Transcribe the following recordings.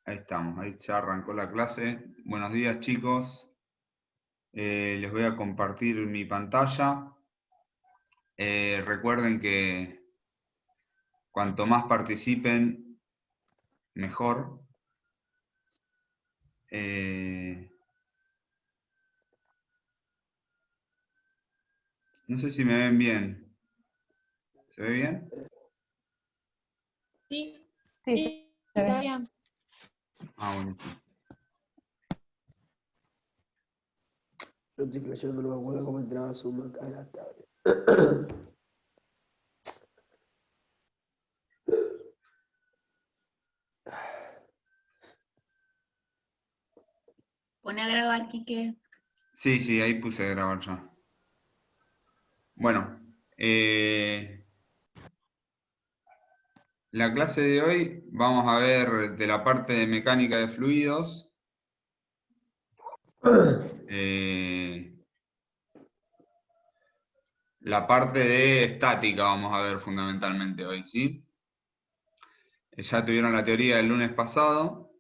Ahí estamos, ahí ya arrancó la clase. Buenos días, chicos. Les voy a compartir mi pantalla. Recuerden que cuanto más participen, mejor. No sé si me ven bien. ¿Se ve bien? Sí, Sí, sí, está bien. Buenísimo. Lo estoy flasheando, no me acuerdo cómo entraba Zoom acá en la tablet. Pone a grabar, Quique. Sí, ahí puse a grabar ya. Bueno, la clase de hoy vamos a ver de la parte de mecánica de fluidos. La parte de estática vamos a ver fundamentalmente hoy, ¿sí? Ya tuvieron la teoría del lunes pasado.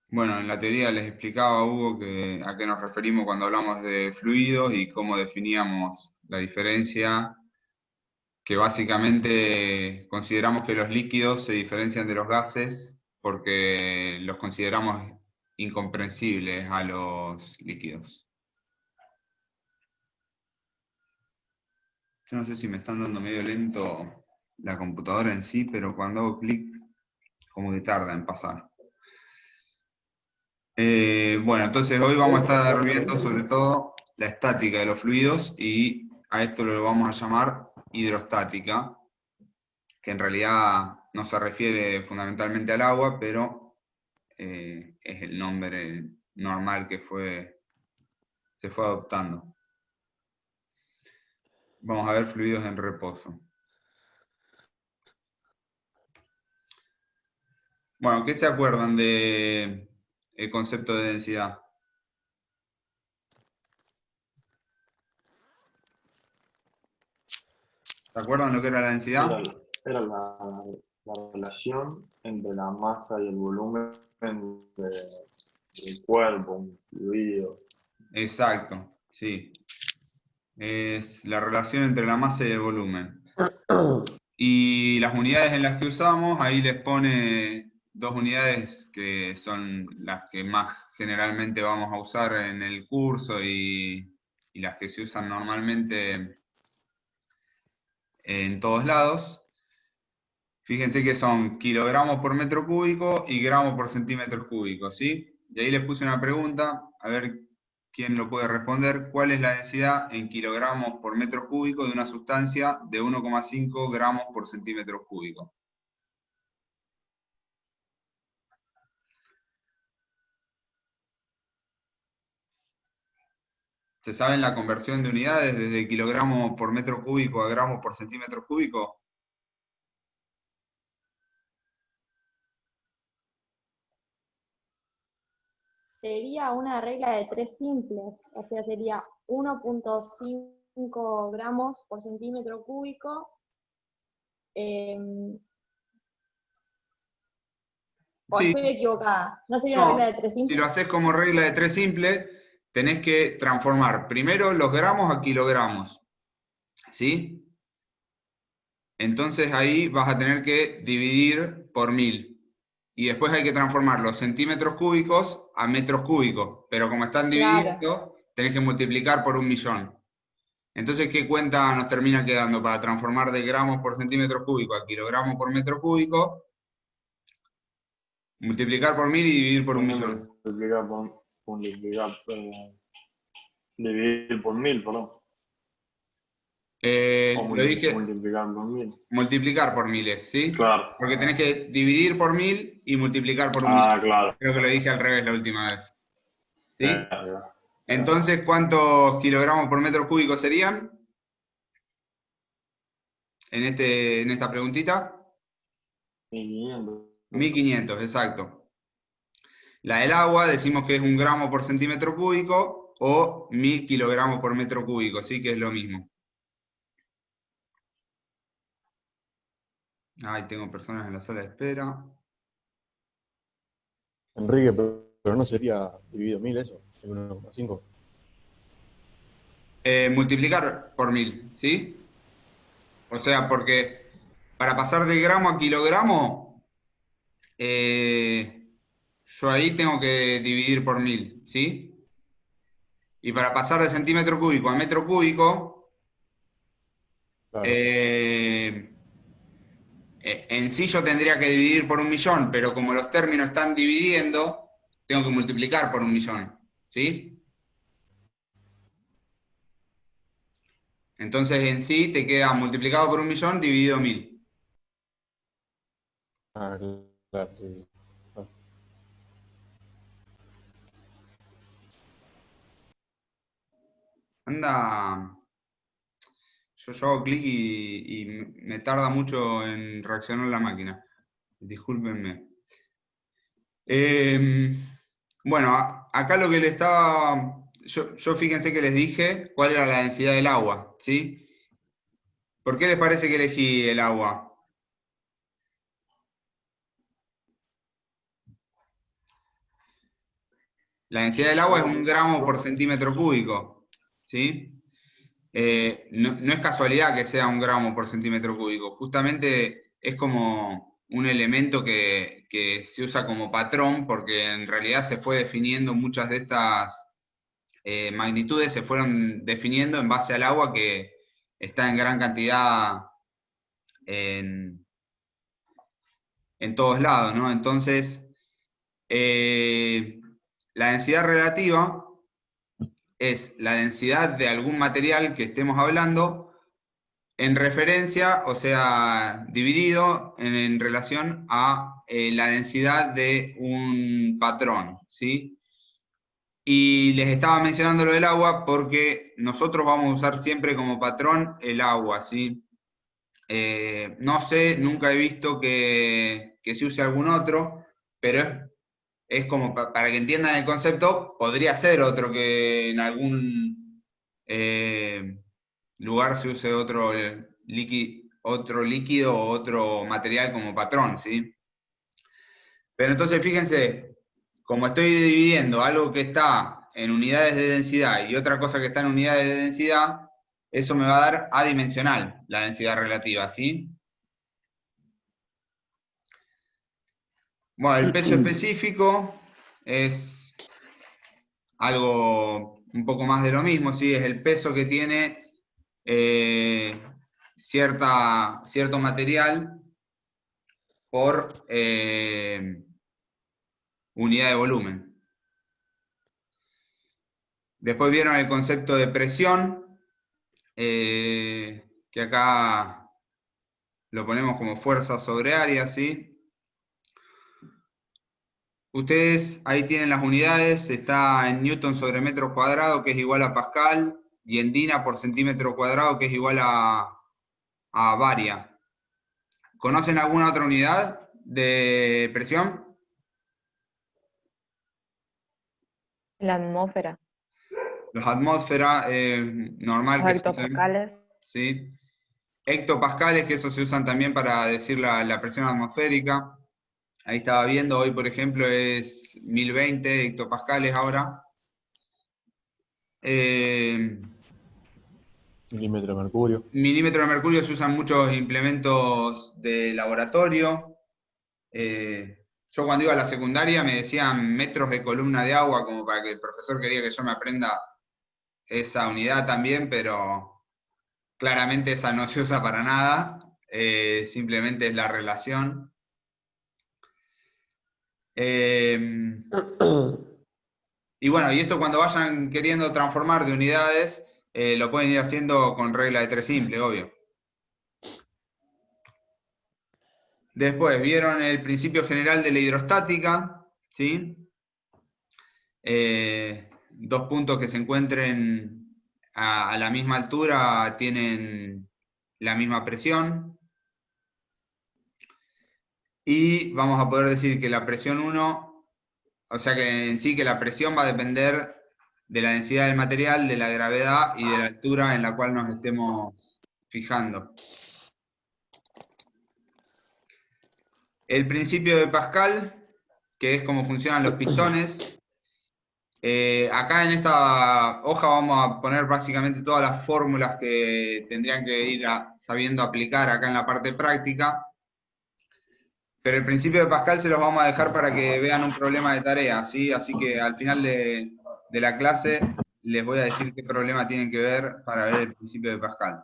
Bueno, en la teoría les explicaba a Hugo a qué nos referimos cuando hablamos de fluidos y cómo definíamos la diferencia, que básicamente consideramos que los líquidos se diferencian de los gases porque los consideramos incomprensibles a los líquidos. Yo no sé si me están dando medio lento la computadora en sí, pero cuando hago clic, como que tarda en pasar. Bueno, entonces hoy vamos a estar viendo sobre todo la estática de los fluidos y a esto lo vamos a llamar hidrostática, que en realidad no se refiere fundamentalmente al agua, pero es el nombre normal que se fue adoptando. Vamos a ver fluidos en reposo. Bueno, ¿qué se acuerdan del concepto de densidad? ¿Se acuerdan lo que era la densidad? Era la relación entre la masa y el volumen del cuerpo, un fluido. Exacto, sí. Es la relación entre la masa y el volumen. Y las unidades en las que usamos, ahí les pone dos unidades que son las que más generalmente vamos a usar en el curso y las que se usan normalmente en todos lados. Fíjense que son kilogramos por metro cúbico y gramos por centímetros cúbicos, ¿sí? Y ahí les puse una pregunta, a ver quién lo puede responder. ¿Cuál es la densidad en kilogramos por metro cúbico de una sustancia de 1,5 gramos por centímetro cúbico? ¿Se saben la conversión de unidades desde kilogramos por metro cúbico a gramos por centímetro cúbico? sería una regla de 3 simples, o sea, sería 1.5 gramos por centímetro cúbico. ¿O Sí. estoy equivocada? ¿No sería una No, regla de 3 si simples? lo haces como regla de 3 simple, tenés que transformar primero los gramos a kilogramos, ¿sí? Entonces ahí vas a tener que dividir por 1000. Y después hay que transformar los centímetros cúbicos a metros cúbicos. Pero como están Claro. divididos, tenés que multiplicar por 1.000.000. Entonces, ¿qué cuenta nos termina quedando para transformar de gramos por centímetro cúbico a kilogramos por metro cúbico? Multiplicar por 1000 y dividir por 1.000.000. Dividir por 1000, perdón. O Lo dije, multiplicar por 1000. multiplicar por miles, ¿sí? Claro. Porque tenés que dividir por 1000 y multiplicar por 1.000.000. Claro. Creo que lo dije al revés la última vez. ¿Sí? Claro. Entonces, ¿cuántos kilogramos por metro cúbico serían? En esta preguntita. 1500. 1500, exacto. La del agua decimos que es 1 gramo por centímetro cúbico o 1000 kilogramos por metro cúbico, ¿sí? Que es lo mismo. Ahí tengo personas en la sala de espera. Enrique, pero no sería dividido 1000 eso, el 1,5. Multiplicar por 1000, ¿sí? O sea, porque para pasar de gramo a kilogramo, yo ahí tengo que dividir por 1000, ¿sí? Y para pasar de centímetro cúbico a metro cúbico, Claro. En sí yo tendría que dividir por 1.000.000, pero como los términos están dividiendo, tengo que multiplicar por 1.000.000, ¿sí? Entonces en sí te queda multiplicado por 1.000.000 dividido 1000. Ah, claro, sí. Ah, Anda, yo hago clic y me tarda mucho en reaccionar la máquina. Discúlpenme. Bueno, acá lo que le estaba... Yo fíjense que les dije cuál era la densidad del agua, ¿sí? ¿Por qué les parece que elegí el agua? La densidad del agua es 1 gramo por centímetro cúbico, ¿sí? No es casualidad que sea 1 gramo por centímetro cúbico, justamente es como un elemento que se usa como patrón porque en realidad se fue definiendo muchas de estas magnitudes, se fueron definiendo en base al agua que está en gran cantidad en, en todos lados, ¿no? Entonces, la densidad relativa es la densidad de algún material que estemos hablando en referencia, o sea, dividido en relación a la densidad de un patrón, ¿sí? Y les estaba mencionando lo del agua porque nosotros vamos a usar siempre como patrón el agua, ¿sí? No sé, nunca he visto que se use algún otro, pero es como para que entiendan el concepto, podría ser otro que en algún lugar se use otro líquido o otro material como patrón, ¿sí? Pero entonces fíjense, como estoy dividiendo algo que está en unidades de densidad y otra cosa que está en unidades de densidad, eso me va a dar adimensional, la densidad relativa, ¿sí? Bueno, el peso específico es algo un poco más de lo mismo, ¿sí? Es el peso que tiene cierto material por unidad de volumen. Después vieron el concepto de presión, que acá lo ponemos como fuerza sobre área, ¿sí? Ustedes ahí tienen las unidades, está en newton sobre metro cuadrado, que es igual a pascal, y en dina por centímetro cuadrado, que es igual a baria. ¿Conocen alguna otra unidad de presión? La atmósfera, Los atmósferas, normal los que se usen, hectopascales. ¿sí? Hectopascales, que eso se usan también para decir la presión atmosférica. Ahí estaba viendo, hoy por ejemplo es 1020 hectopascales ahora. milímetro de mercurio. Milímetro de mercurio se usan muchos implementos de laboratorio. Yo cuando iba a la secundaria me decían metros de columna de agua, como para que el profesor quería que yo me aprenda esa unidad también, pero claramente esa no se usa para nada, simplemente es la relación. Y bueno, y esto cuando vayan queriendo transformar de unidades, lo pueden ir haciendo con regla de 3 simple, obvio. Después, vieron el principio general de la hidrostática, ¿sí? Dos puntos que se encuentren a la misma altura tienen la misma presión. Y vamos a poder decir que la presión 1, o sea que en sí que la presión va a depender de la densidad del material, de la gravedad y de la altura en la cual nos estemos fijando. El principio de Pascal, que es cómo funcionan los pistones. Acá en esta hoja vamos a poner básicamente todas las fórmulas que tendrían que ir sabiendo aplicar acá en la parte práctica. Pero el principio de Pascal se los vamos a dejar para que vean un problema de tarea, ¿sí? Así que al final de la clase les voy a decir qué problema tienen que ver para ver el principio de Pascal.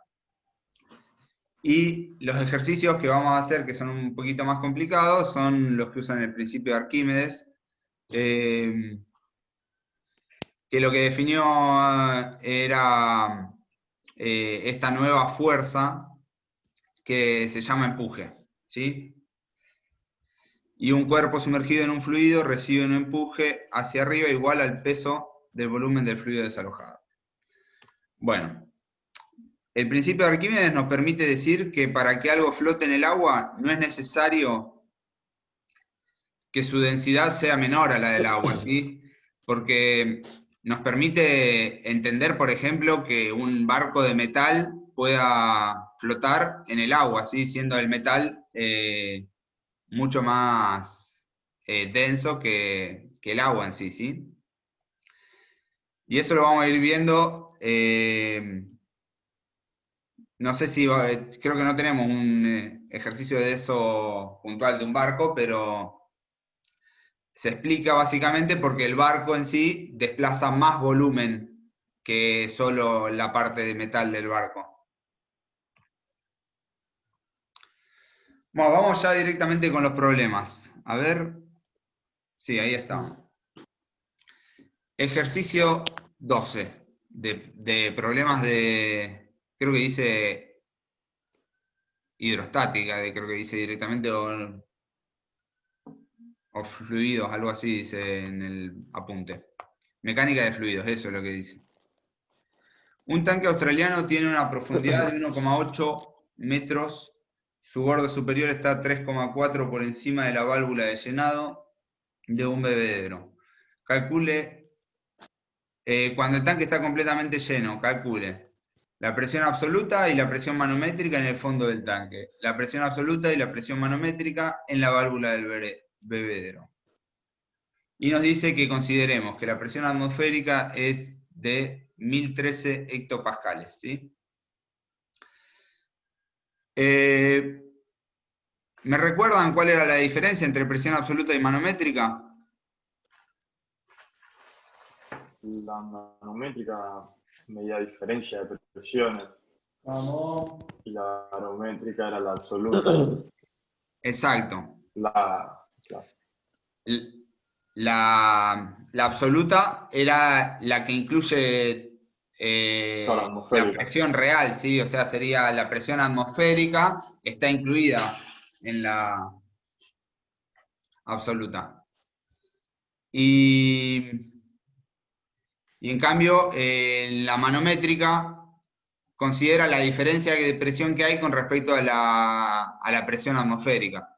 Y los ejercicios que vamos a hacer, que son un poquito más complicados, son los que usan el principio de Arquímedes, que lo que definió era esta nueva fuerza que se llama empuje, ¿sí? Y un cuerpo sumergido en un fluido recibe un empuje hacia arriba igual al peso del volumen del fluido desalojado. Bueno, el principio de Arquímedes nos permite decir que para que algo flote en el agua no es necesario que su densidad sea menor a la del agua, ¿sí? Porque nos permite entender, por ejemplo, que un barco de metal pueda flotar en el agua, ¿sí? Siendo el metal mucho más denso que el agua en sí, ¿sí? Y eso lo vamos a ir viendo. No sé si, creo que no tenemos un ejercicio de eso puntual de un barco, pero se explica básicamente porque el barco en sí desplaza más volumen que solo la parte de metal del barco. Bueno, vamos ya directamente con los problemas. A ver. Sí, ahí estamos. Ejercicio 12 de problemas de, creo que dice hidrostática, creo que dice directamente, o fluidos, algo así dice en el apunte. Mecánica de fluidos, eso es lo que dice. Un tanque australiano tiene una profundidad de 1,8 metros, su borde superior está a 3,4 por encima de la válvula de llenado de un bebedero. Calcule, cuando el tanque está completamente lleno, calcule la presión absoluta y la presión manométrica en el fondo del tanque, la presión absoluta y la presión manométrica en la válvula del bebedero. Y nos dice que consideremos que la presión atmosférica es de 1013 hectopascales, ¿sí? ¿Me recuerdan cuál era la diferencia entre presión absoluta y manométrica? La manométrica medía diferencia de presiones. Y la barométrica era la absoluta. Exacto. La La absoluta era la que incluye la la atmosférica. presión real, ¿sí? O sea, sería la presión atmosférica, está incluida en la absoluta. Y en cambio, la manométrica considera la diferencia de presión que hay con respecto a la presión atmosférica.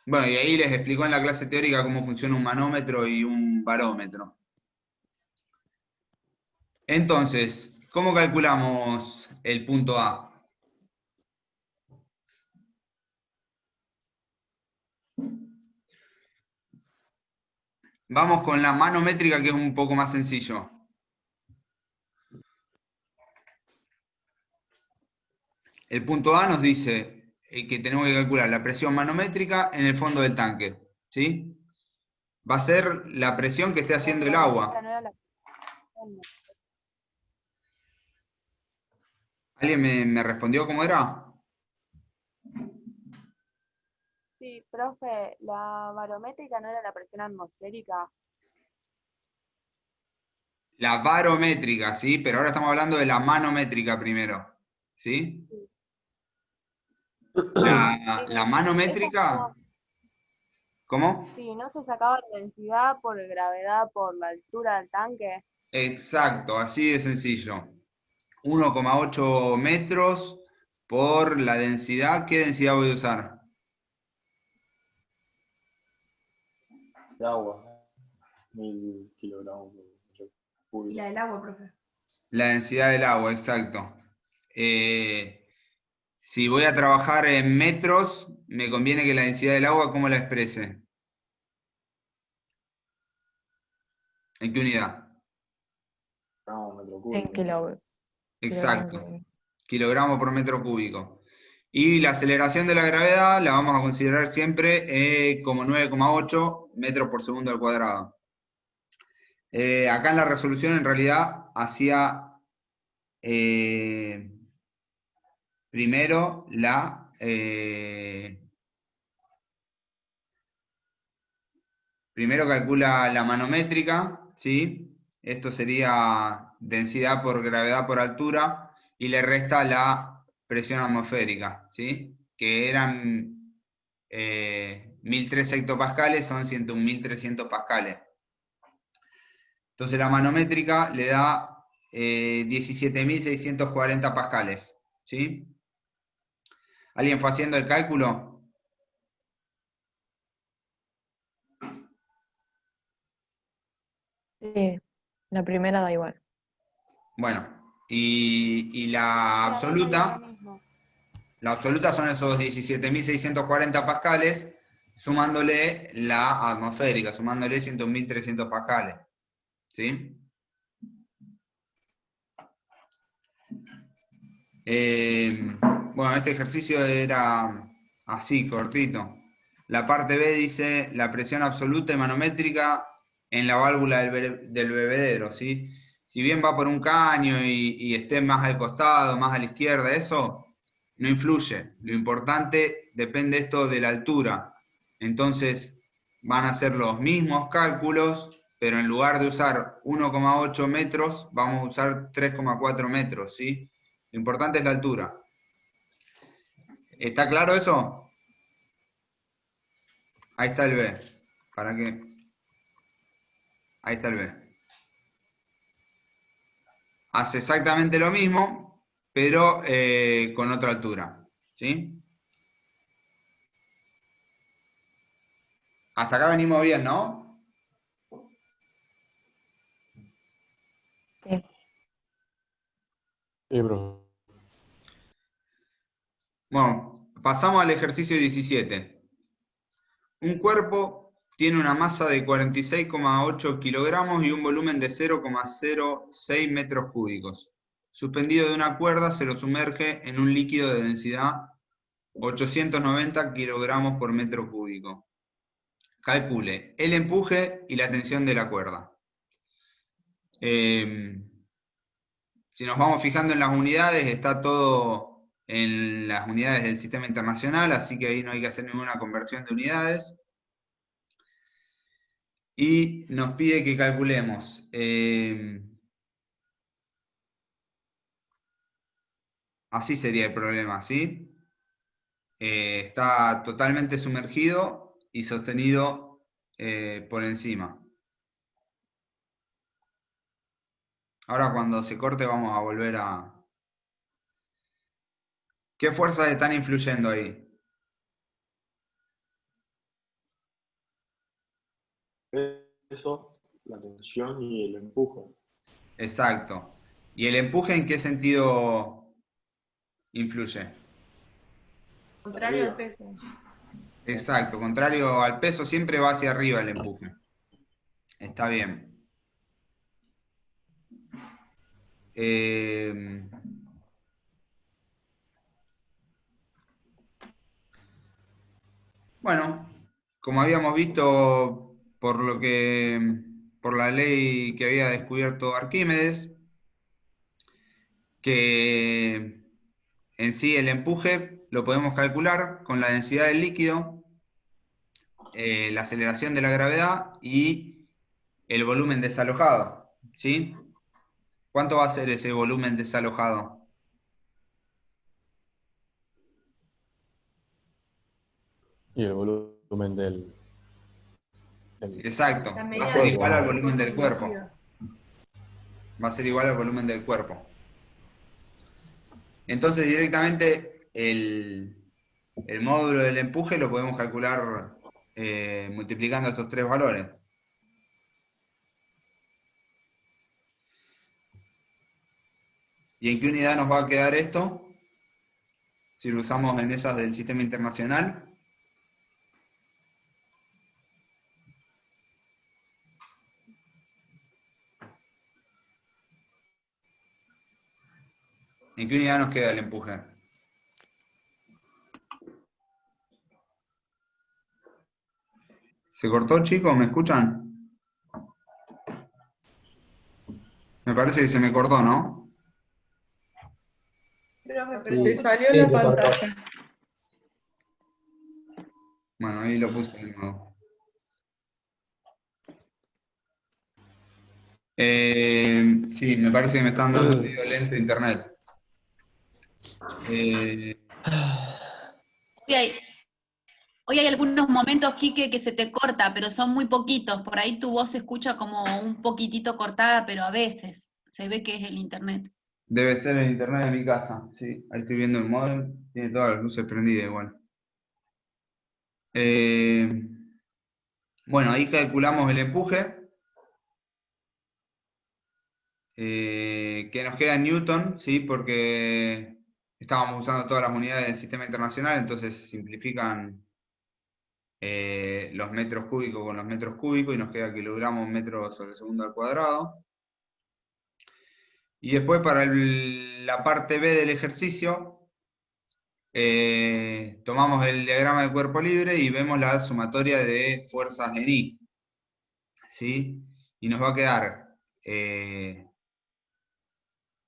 Bueno, y ahí les explicó en la clase teórica cómo funciona un manómetro y un barómetro. Entonces, ¿cómo calculamos el punto A? Vamos con la manométrica, que es un poco más sencillo. El punto A nos dice que tenemos que calcular la presión manométrica en el fondo del tanque, ¿sí? Va a ser la presión que esté haciendo el agua. ¿Alguien me respondió cómo era? Sí, profe, la barométrica no era la presión atmosférica. La barométrica, ¿sí? Pero ahora estamos hablando de la manométrica primero, ¿sí? La manométrica... ¿Cómo? Sí, ¿no se sacaba la densidad por gravedad por la altura del tanque? Exacto, así de sencillo. 1,8 metros por la densidad. ¿Qué densidad voy a usar? de agua. 1000 kilogramos por Y cúbico. la del agua, profe. La densidad del agua, exacto. Si voy a trabajar en metros, me conviene que la densidad del agua, ¿cómo la exprese? ¿En qué unidad? gramos metro En cúbico. kilogramos. Exacto. Kilogramo por metro cúbico. Y la aceleración de la gravedad la vamos a considerar siempre como 9,8 metros por segundo al cuadrado. Acá en la resolución en realidad hacía primero primero calcula la manométrica, ¿sí? Esto sería densidad por gravedad por altura, y le resta la presión atmosférica, ¿sí? Que eran 1003 hectopascales, son 101.300 pascales. Entonces la manométrica le da 17.640 pascales, ¿sí? ¿Alguien fue haciendo el cálculo? Sí, la primera da igual. Bueno, y la absoluta, la absoluta son esos 17.640 pascales, sumándole la atmosférica, sumándole 101.300 pascales, ¿sí? Bueno, este ejercicio era así, cortito. La parte B dice la presión absoluta y manométrica en la válvula del bebedero, ¿sí? Si bien va por un caño y esté más al costado, más a la izquierda, eso no influye. Lo importante depende esto de la altura. Entonces van a ser los mismos cálculos, pero en lugar de usar 1,8 metros, vamos a usar 3,4 metros, ¿sí? Lo importante es la altura. ¿Está claro eso? Ahí está el B. ¿Para qué? Ahí está el B. Hace exactamente lo mismo, pero con otra altura. ¿Sí? Hasta acá venimos bien, ¿no? Sí. Sí, profe. Bueno, pasamos al ejercicio 17. Un cuerpo tiene una masa de 46,8 kilogramos y un volumen de 0,06 metros cúbicos. Suspendido de una cuerda, se lo sumerge en un líquido de densidad 890 kilogramos por metro cúbico. Calcule el empuje y la tensión de la cuerda. Si nos vamos fijando en las unidades, está todo en las unidades del sistema internacional, así que ahí no hay que hacer ninguna conversión de unidades. Y nos pide que calculemos así sería el problema, ¿sí? Está totalmente sumergido y sostenido por encima. Ahora cuando se corte vamos a volver a... ¿Qué fuerzas están influyendo ahí? Eso, la tensión y el empuje. Exacto. ¿Y el empuje en qué sentido influye? Contrario al Arriba. peso. Exacto, contrario al peso, siempre va hacia arriba el empuje. Está bien. Bueno, como habíamos visto por la ley que había descubierto Arquímedes, que en sí el empuje lo podemos calcular con la densidad del líquido, la aceleración de la gravedad y el volumen desalojado, ¿sí? ¿Cuánto va a ser ese volumen desalojado? Y el volumen Exacto, La va a medida ser del igual al cuerpo volumen con del el cuerpo. líquido. Va a ser igual al volumen del cuerpo. Entonces directamente el módulo del empuje lo podemos calcular multiplicando estos tres valores. ¿Y en qué unidad nos va a quedar esto? si lo usamos en esas del sistema internacional. ¿En qué unidad nos queda el empuje? ¿Se cortó, chicos? ¿Me escuchan? Me parece que se me cortó, ¿no? Profe, pero Sí. te salió Sí, la se cortó. pantalla. Bueno, ahí lo puse de nuevo. Sí, me parece que me están dando medio lento internet. Hoy hay algunos momentos, Quique, que se te corta, pero son muy poquitos. Por ahí tu voz se escucha como un poquitito cortada, pero a veces se ve que es el internet. Debe ser el internet de mi casa, sí. Ahí estoy viendo el módem, tiene todas las luces prendidas igual. Bueno, ahí calculamos el empuje, que nos queda en Newton, ¿sí? Porque estábamos usando todas las unidades del sistema internacional, entonces simplifican los metros cúbicos con los metros cúbicos y nos queda kilogramos metros sobre segundo al cuadrado. Y después para la parte B del ejercicio, tomamos el diagrama de cuerpo libre y vemos la sumatoria de fuerzas en I, ¿sí? Y nos va a quedar que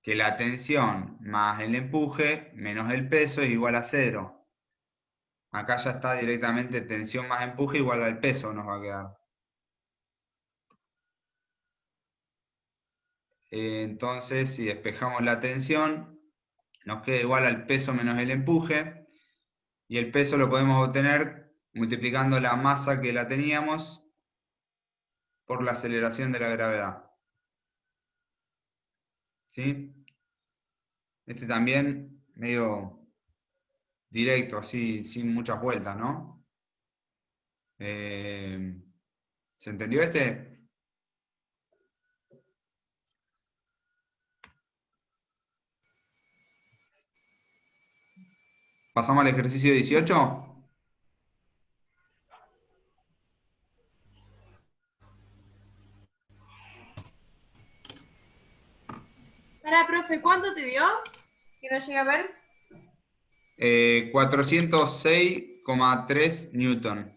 la tensión más el empuje menos el peso es igual a 0. Acá ya está directamente tensión más empuje igual al peso nos va a quedar. Entonces, si despejamos la tensión, nos queda igual al peso menos el empuje, y el peso lo podemos obtener multiplicando la masa que la teníamos por la aceleración de la gravedad. ¿Sí? Este también medio directo, así, sin muchas vueltas, ¿no? ¿Se entendió este? ¿Pasamos al ejercicio 18? Pará, profe, ¿cuánto te dio? Que no llegué a ver. 406,3 Newton.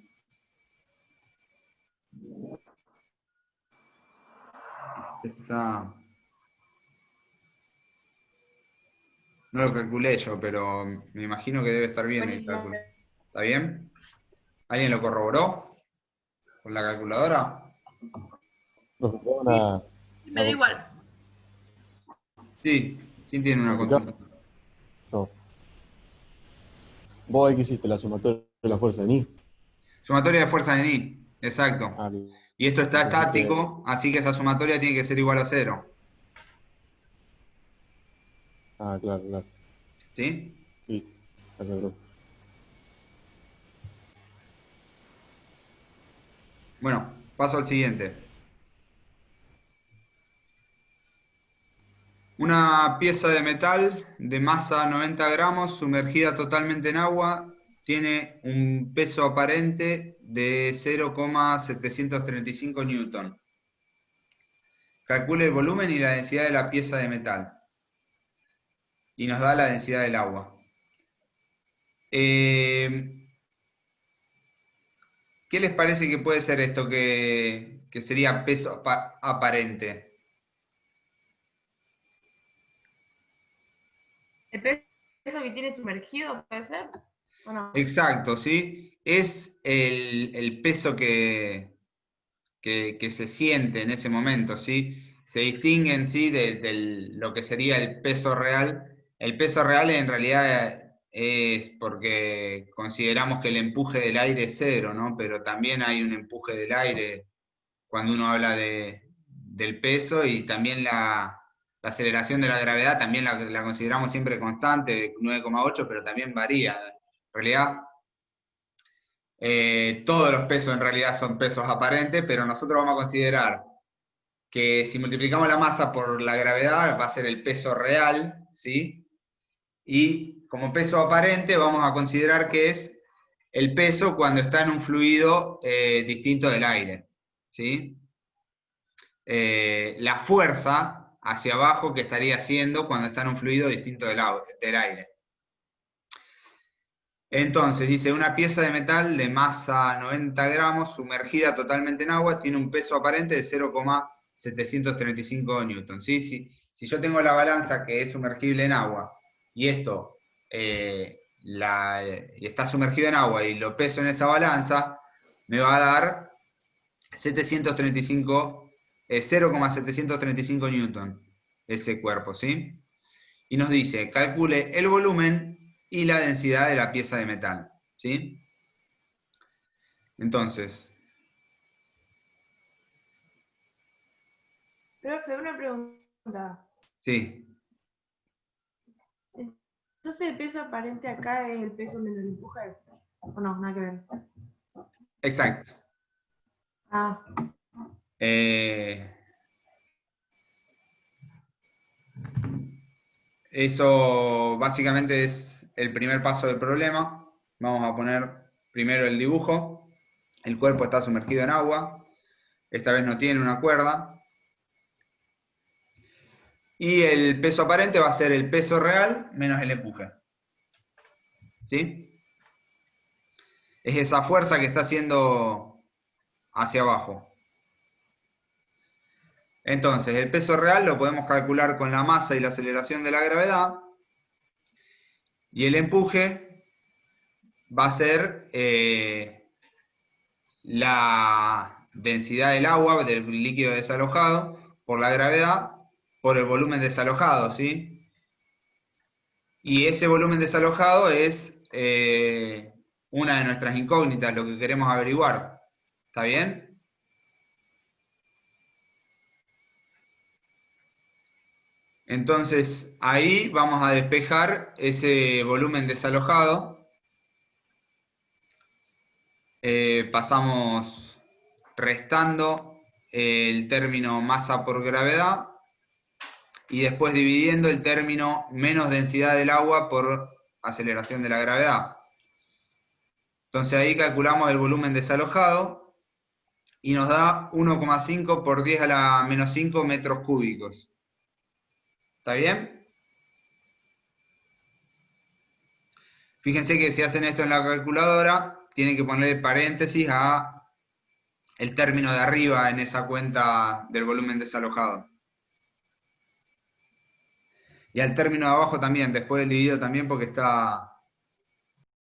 Está... No lo calculé yo, pero me imagino que debe estar bien el Buenísimo. cálculo. ¿Está bien? ¿Alguien lo corroboró con la calculadora? Nos quedó una, Me da igual. Sí. ¿Quién tiene una ¿Me consulta? no. Vos ahí que hiciste la sumatoria de la fuerza de Ni. Sumatoria de fuerzas en I. Exacto. Ah, bien. Y esto está Entonces, estático, así que esa sumatoria tiene que ser igual a 0. claro, claro. ¿Sí? Sí, gracias, bro. Bueno, paso al siguiente. Una pieza de metal de masa 90 gramos sumergida totalmente en agua tiene un peso aparente de 0,735 newton. Calcule el volumen y la densidad de la pieza de metal. Y nos da la densidad del agua. ¿Qué les parece que puede ser esto que sería peso aparente? ¿El peso que tiene sumergido puede ser? ¿O no? Exacto, ¿sí? Es el peso que se siente en ese momento, ¿sí? Se distinguen, ¿sí? de lo que sería el peso real. El peso real en realidad es porque consideramos que el empuje del aire es 0, ¿no? Pero también hay un empuje del aire cuando uno habla del peso, y también la aceleración de la gravedad también la consideramos siempre constante, 9,8, pero también varía. En realidad, todos los pesos en realidad son pesos aparentes, pero nosotros vamos a considerar que si multiplicamos la masa por la gravedad va a ser el peso real, ¿sí? Y como peso aparente vamos a considerar que es el peso cuando está en un fluido distinto del aire, ¿sí? La fuerza hacia abajo que estaría haciendo cuando está en un fluido distinto del aire. Entonces, dice, una pieza de metal de masa 90 gramos sumergida totalmente en agua tiene un peso aparente de 0,735 newton. ¿Sí? Si yo tengo la balanza que es sumergible en agua y esto está sumergido en agua y lo peso en esa balanza, me va a dar 0,735 newton ese cuerpo, ¿sí? Y nos dice, calcule el volumen y la densidad de la pieza de metal, ¿sí? Entonces, Profe, una pregunta. sí, Entonces el peso aparente acá es el peso menos el empuje. ¿O no? Nada que ver. exacto. Ah, Eso básicamente es el primer paso del problema. Vamos a poner primero el dibujo. El cuerpo está sumergido en agua. Esta vez no tiene una cuerda. Y el peso aparente va a ser el peso real menos el empuje. ¿Sí? Es esa fuerza que está haciendo hacia abajo. Entonces, el peso real lo podemos calcular con la masa y la aceleración de la gravedad. Y el empuje va a ser la densidad del agua, del líquido desalojado, por la gravedad, por el volumen desalojado, ¿sí? Y ese volumen desalojado es una de nuestras incógnitas, lo que queremos averiguar. ¿Está bien? Entonces, ahí vamos a despejar ese volumen desalojado. Pasamos restando el término masa por gravedad y después dividiendo el término menos densidad del agua por aceleración de la gravedad. Entonces ahí calculamos el volumen desalojado y nos da 1,5 por 10 a la menos 5 metros cúbicos. ¿Está bien? Fíjense que si hacen esto en la calculadora, tienen que poner paréntesis a el término de arriba en esa cuenta del volumen desalojado. Y al término de abajo también, después del dividido también, porque está